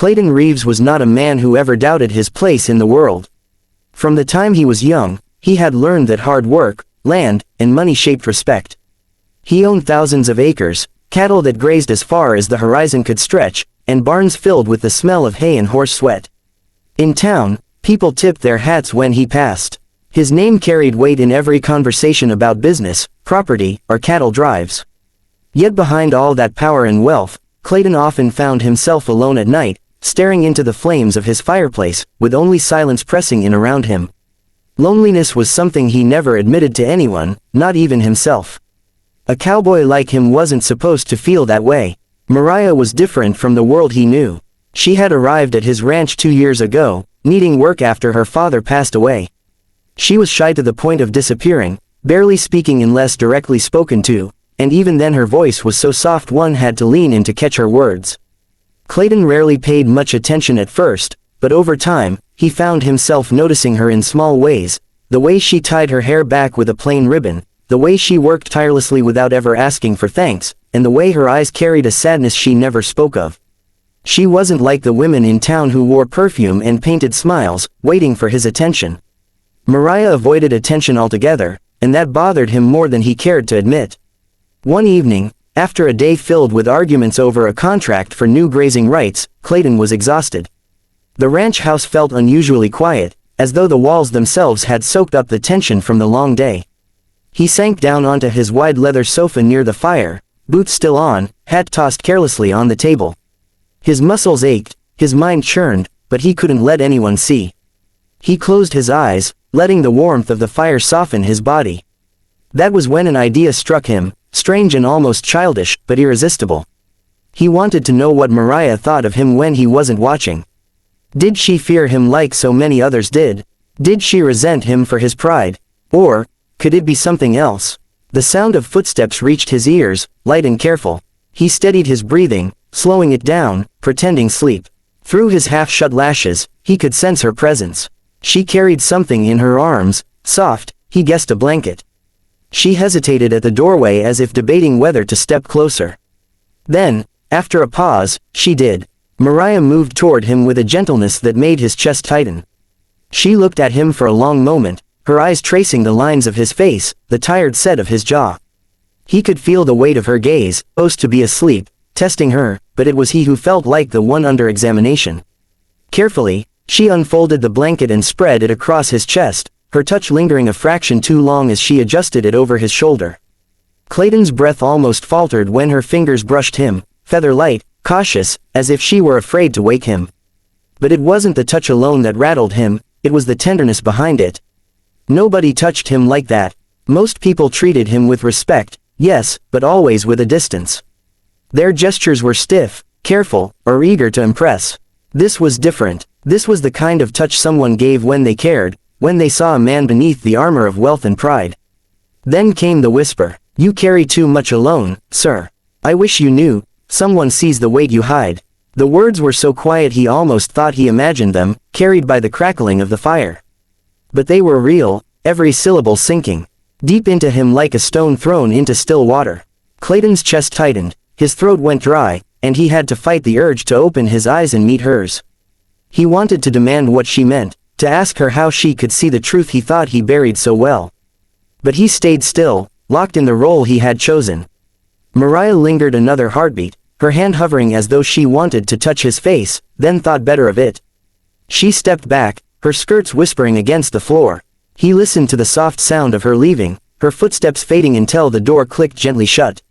Clayton Reeves was not a man who ever doubted his place in the world. From the time he was young, he had learned that hard work, land, and money shaped respect. He owned thousands of acres, cattle that grazed as far as the horizon could stretch, and barns filled with the smell of hay and horse sweat. In town, people tipped their hats when he passed. His name carried weight in every conversation about business, property, or cattle drives. Yet behind all that power and wealth, Clayton often found himself alone at night, staring into the flames of his fireplace, with only silence pressing in around him. Loneliness was something he never admitted to anyone, not even himself. A cowboy like him wasn't supposed to feel that way. Mariah was different from the world he knew. She had arrived at his ranch 2 years ago, needing work after her father passed away. She was shy to the point of disappearing, barely speaking unless directly spoken to, and even then her voice was so soft one had to lean in to catch her words. Clayton rarely paid much attention at first, but over time, he found himself noticing her in small ways, the way she tied her hair back with a plain ribbon, the way she worked tirelessly without ever asking for thanks, and the way her eyes carried a sadness she never spoke of. She wasn't like the women in town who wore perfume and painted smiles, waiting for his attention. Mariah avoided attention altogether, and that bothered him more than he cared to admit. One evening, after a day filled with arguments over a contract for new grazing rights, Clayton was exhausted. The ranch house felt unusually quiet, as though the walls themselves had soaked up the tension from the long day. He sank down onto his wide leather sofa near the fire, boots still on, hat tossed carelessly on the table. His muscles ached, his mind churned, but he couldn't let anyone see. He closed his eyes, letting the warmth of the fire soften his body. That was when an idea struck him, strange and almost childish, but irresistible. He wanted to know what Mariah thought of him when he wasn't watching. Did she fear him like so many others did? Did she resent him for his pride? Or, could it be something else? The sound of footsteps reached his ears, light and careful. He steadied his breathing, slowing it down, pretending sleep. Through his half-shut lashes, he could sense her presence. She carried something in her arms, soft, he guessed a blanket. She hesitated at the doorway as if debating whether to step closer. Then, after a pause, she did. Mariah moved toward him with a gentleness that made his chest tighten. She looked at him for a long moment, her eyes tracing the lines of his face, the tired set of his jaw. He could feel the weight of her gaze, supposed to be asleep, testing her, but it was he who felt like the one under examination. Carefully, she unfolded the blanket and spread it across his chest, her touch lingering a fraction too long as she adjusted it over his shoulder. Clayton's breath almost faltered when her fingers brushed him, feather-light, cautious, as if she were afraid to wake him. But it wasn't the touch alone that rattled him, it was the tenderness behind it. Nobody touched him like that. Most people treated him with respect, yes, but always with a distance. Their gestures were stiff, careful, or eager to impress. This was different. This was the kind of touch someone gave when they cared, when they saw a man beneath the armor of wealth and pride. Then came the whisper, "You carry too much alone, sir. I wish you knew, someone sees the weight you hide." The words were so quiet he almost thought he imagined them, carried by the crackling of the fire. But they were real, every syllable sinking deep into him like a stone thrown into still water. Clayton's chest tightened, his throat went dry, and he had to fight the urge to open his eyes and meet hers. He wanted to demand what she meant, to ask her how she could see the truth he thought he buried so well. But he stayed still, locked in the role he had chosen. Mariah lingered another heartbeat, her hand hovering as though she wanted to touch his face, then thought better of it. She stepped back, her skirts whispering against the floor. He listened to the soft sound of her leaving, her footsteps fading until the door clicked gently shut.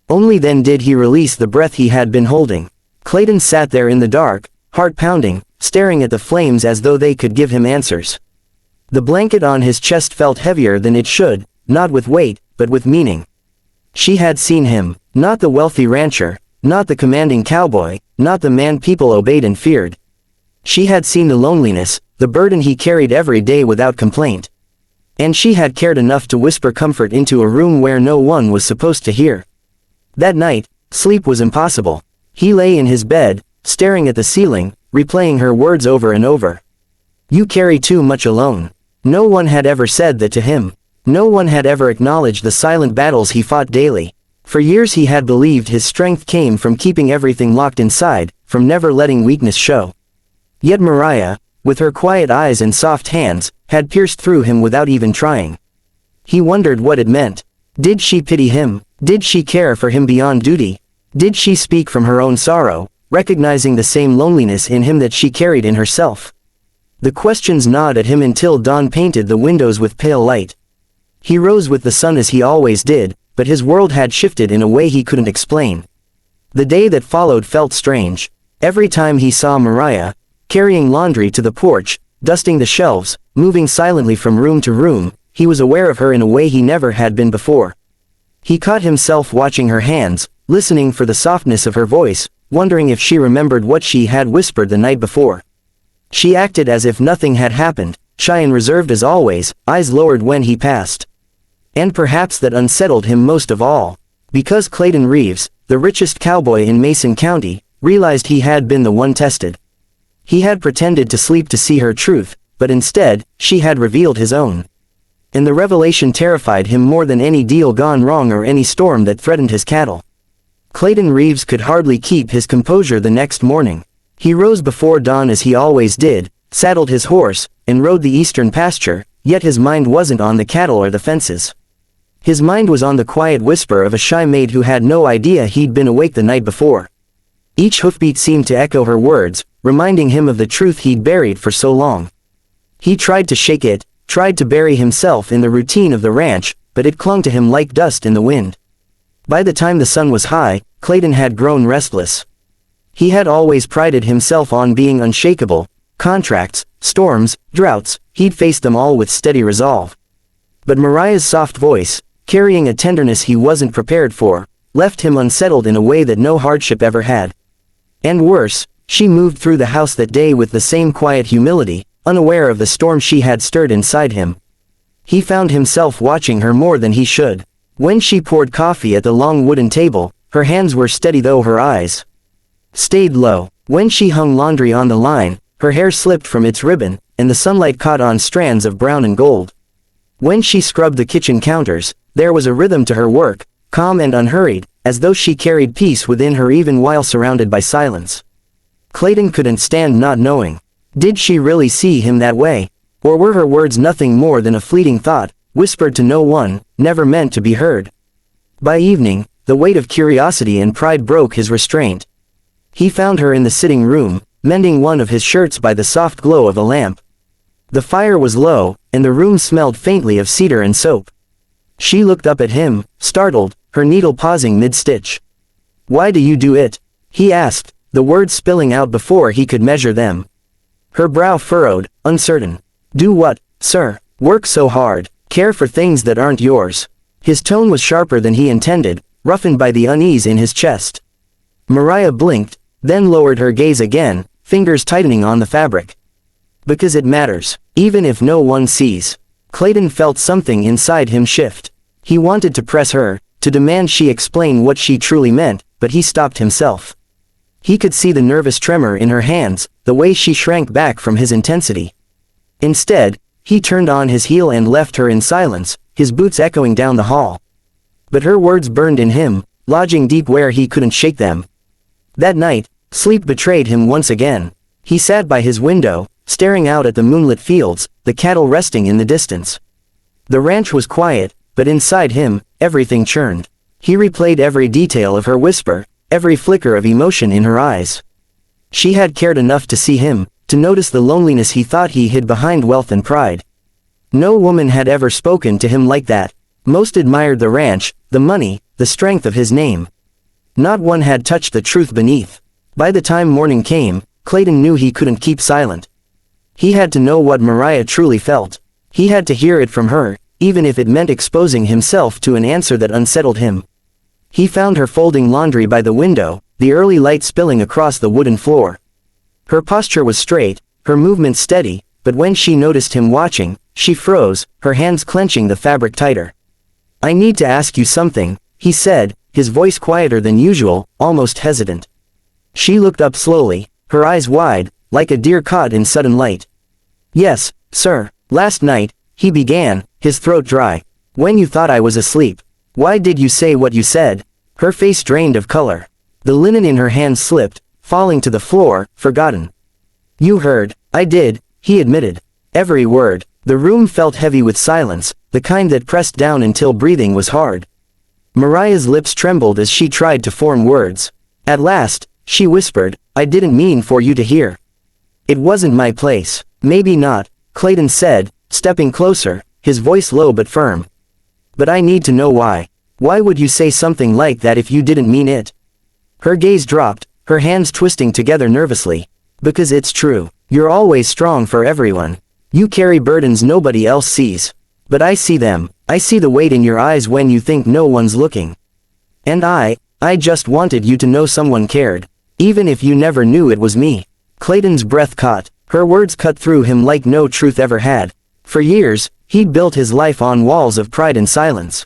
Only then did he release the breath he had been holding. Clayton sat there in the dark, heart pounding, staring at the flames as though they could give him answers. The blanket on his chest felt heavier than it should, not with weight, but with meaning. She had seen him, not the wealthy rancher, not the commanding cowboy, not the man people obeyed and feared. She had seen the loneliness, the burden he carried every day without complaint. And she had cared enough to whisper comfort into a room where no one was supposed to hear. That night, sleep was impossible. He lay in his bed, staring at the ceiling, replaying her words over and over. "You carry too much alone." No one had ever said that to him. No one had ever acknowledged the silent battles he fought daily. For years he had believed his strength came from keeping everything locked inside, from never letting weakness show. Yet Mariah, with her quiet eyes and soft hands, had pierced through him without even trying. He wondered what it meant. Did she pity him? Did she care for him beyond duty? Did she speak from her own sorrow, recognizing the same loneliness in him that she carried in herself? The questions gnawed at him until dawn painted the windows with pale light. He rose with the sun as he always did, but his world had shifted in a way he couldn't explain. The day that followed felt strange. Every time he saw Mariah, carrying laundry to the porch, dusting the shelves, moving silently from room to room, he was aware of her in a way he never had been before. He caught himself watching her hands, listening for the softness of her voice, wondering if she remembered what she had whispered the night before. She acted as if nothing had happened, shy and reserved as always, eyes lowered when he passed. And perhaps that unsettled him most of all. Because Clayton Reeves, the richest cowboy in Mason County, realized he had been the one tested. He had pretended to sleep to see her truth, but instead, she had revealed his own. And the revelation terrified him more than any deal gone wrong or any storm that threatened his cattle. Clayton Reeves could hardly keep his composure the next morning. He rose before dawn as he always did, saddled his horse, and rode the eastern pasture, yet his mind wasn't on the cattle or the fences. His mind was on the quiet whisper of a shy maid who had no idea he'd been awake the night before. Each hoofbeat seemed to echo her words, reminding him of the truth he'd buried for so long. He tried to shake it, tried to bury himself in the routine of the ranch, but it clung to him like dust in the wind. By the time the sun was high, Clayton had grown restless. He had always prided himself on being unshakable. Contracts, storms, droughts, he'd faced them all with steady resolve. But Mariah's soft voice, carrying a tenderness he wasn't prepared for, left him unsettled in a way that no hardship ever had. And worse, she moved through the house that day with the same quiet humility, unaware of the storm she had stirred inside him. He found himself watching her more than he should. When she poured coffee at the long wooden table, her hands were steady though her eyes stayed low. When she hung laundry on the line, her hair slipped from its ribbon, and the sunlight caught on strands of brown and gold. When she scrubbed the kitchen counters, there was a rhythm to her work, calm and unhurried, as though she carried peace within her even while surrounded by silence. Clayton couldn't stand not knowing. Did she really see him that way? Or were her words nothing more than a fleeting thought, whispered to no one, never meant to be heard? By evening, the weight of curiosity and pride broke his restraint. He found her in the sitting room, mending one of his shirts by the soft glow of a lamp. The fire was low, and the room smelled faintly of cedar and soap. She looked up at him, startled, her needle pausing mid-stitch. "Why do you do it?" he asked, the words spilling out before he could measure them. Her brow furrowed, uncertain. "Do what, sir? Work so hard, care for things that aren't yours." His tone was sharper than he intended, roughened by the unease in his chest. Mariah blinked, then lowered her gaze again, fingers tightening on the fabric. "Because it matters, even if no one sees." Clayton felt something inside him shift. He wanted to press her, to demand she explain what she truly meant, but he stopped himself. He could see the nervous tremor in her hands, the way she shrank back from his intensity. Instead, he turned on his heel and left her in silence, his boots echoing down the hall. But her words burned in him, lodging deep where he couldn't shake them. That night, sleep betrayed him once again. He sat by his window, staring out at the moonlit fields, the cattle resting in the distance. The ranch was quiet, but inside him, everything churned. He replayed every detail of her whisper, every flicker of emotion in her eyes. She had cared enough to see him, to notice the loneliness he thought he hid behind wealth and pride. No woman had ever spoken to him like that. Most admired the ranch, the money, the strength of his name. Not one had touched the truth beneath. By the time morning came, Clayton knew he couldn't keep silent. He had to know what Mariah truly felt. He had to hear it from her, even if it meant exposing himself to an answer that unsettled him. He found her folding laundry by the window, the early light spilling across the wooden floor. Her posture was straight, her movements steady, but when she noticed him watching, she froze, her hands clenching the fabric tighter. "I need to ask you something," he said, his voice quieter than usual, almost hesitant. She looked up slowly, her eyes wide, like a deer caught in sudden light. "Yes, sir. Last night," he began, his throat dry. "When you thought I was asleep. Why did you say what you said?" Her face drained of color. The linen in her hand slipped, falling to the floor, forgotten. "You heard." "I did," he admitted. "Every word." The room felt heavy with silence, the kind that pressed down until breathing was hard. Mariah's lips trembled as she tried to form words. At last, she whispered, "I didn't mean for you to hear. It wasn't my place." "Maybe not," Clayton said, stepping closer, his voice low but firm. "But I need to know why. Why would you say something like that if you didn't mean it?" Her gaze dropped, her hands twisting together nervously. "Because it's true. You're always strong for everyone. You carry burdens nobody else sees. But I see them. I see the weight in your eyes when you think no one's looking. And I just wanted you to know someone cared. Even if you never knew it was me." Clayton's breath caught. Her words cut through him like no truth ever had. For years, he'd built his life on walls of pride and silence.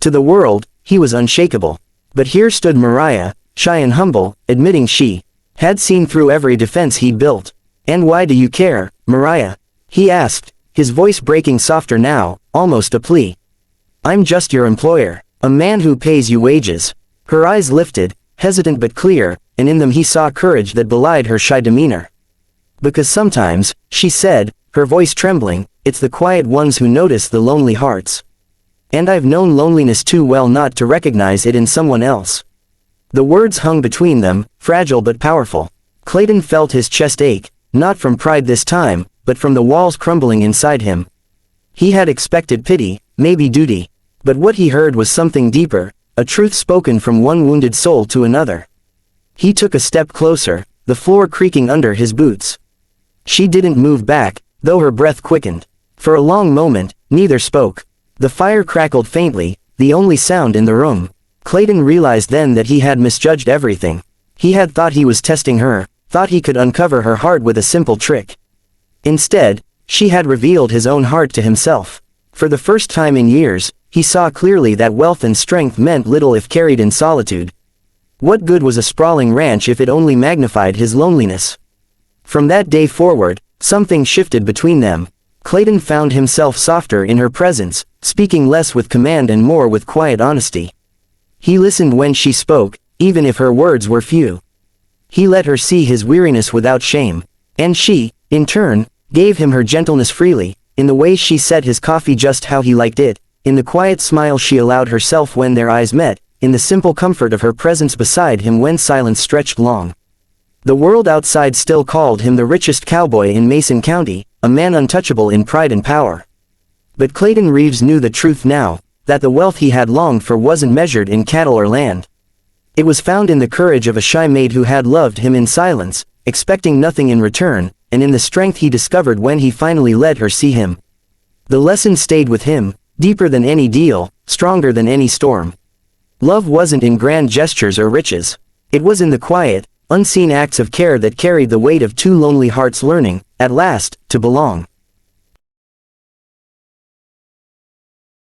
To the world, he was unshakable. But here stood Mariah, shy and humble, admitting she had seen through every defense he'd built. "And why do you care, Mariah?" he asked, his voice breaking softer now, almost a plea. "I'm just your employer, a man who pays you wages." Her eyes lifted, hesitant but clear, and in them he saw courage that belied her shy demeanor. "Because sometimes," she said, her voice trembling, "it's the quiet ones who notice the lonely hearts. And I've known loneliness too well not to recognize it in someone else." The words hung between them, fragile but powerful. Clayton felt his chest ache, not from pride this time, but from the walls crumbling inside him. He had expected pity, maybe duty. But what he heard was something deeper, a truth spoken from one wounded soul to another. He took a step closer, the floor creaking under his boots. She didn't move back, though her breath quickened. For a long moment, neither spoke. The fire crackled faintly, the only sound in the room. Clayton realized then that he had misjudged everything. He had thought he was testing her, thought he could uncover her heart with a simple trick. Instead, she had revealed his own heart to himself. For the first time in years, he saw clearly that wealth and strength meant little if carried in solitude. What good was a sprawling ranch if it only magnified his loneliness? From that day forward, something shifted between them. Clayton found himself softer in her presence, speaking less with command and more with quiet honesty. He listened when she spoke, even if her words were few. He let her see his weariness without shame. And she, in turn, gave him her gentleness freely, in the way she set his coffee just how he liked it, in the quiet smile she allowed herself when their eyes met, in the simple comfort of her presence beside him when silence stretched long. The world outside still called him the richest cowboy in Mason County, a man untouchable in pride and power. But Clayton Reeves knew the truth now, that the wealth he had longed for wasn't measured in cattle or land. It was found in the courage of a shy maid who had loved him in silence, expecting nothing in return, and in the strength he discovered when he finally let her see him. The lesson stayed with him, deeper than any deal, stronger than any storm. Love wasn't in grand gestures or riches. It was in the quiet, unseen acts of care that carried the weight of two lonely hearts learning, at last, to belong.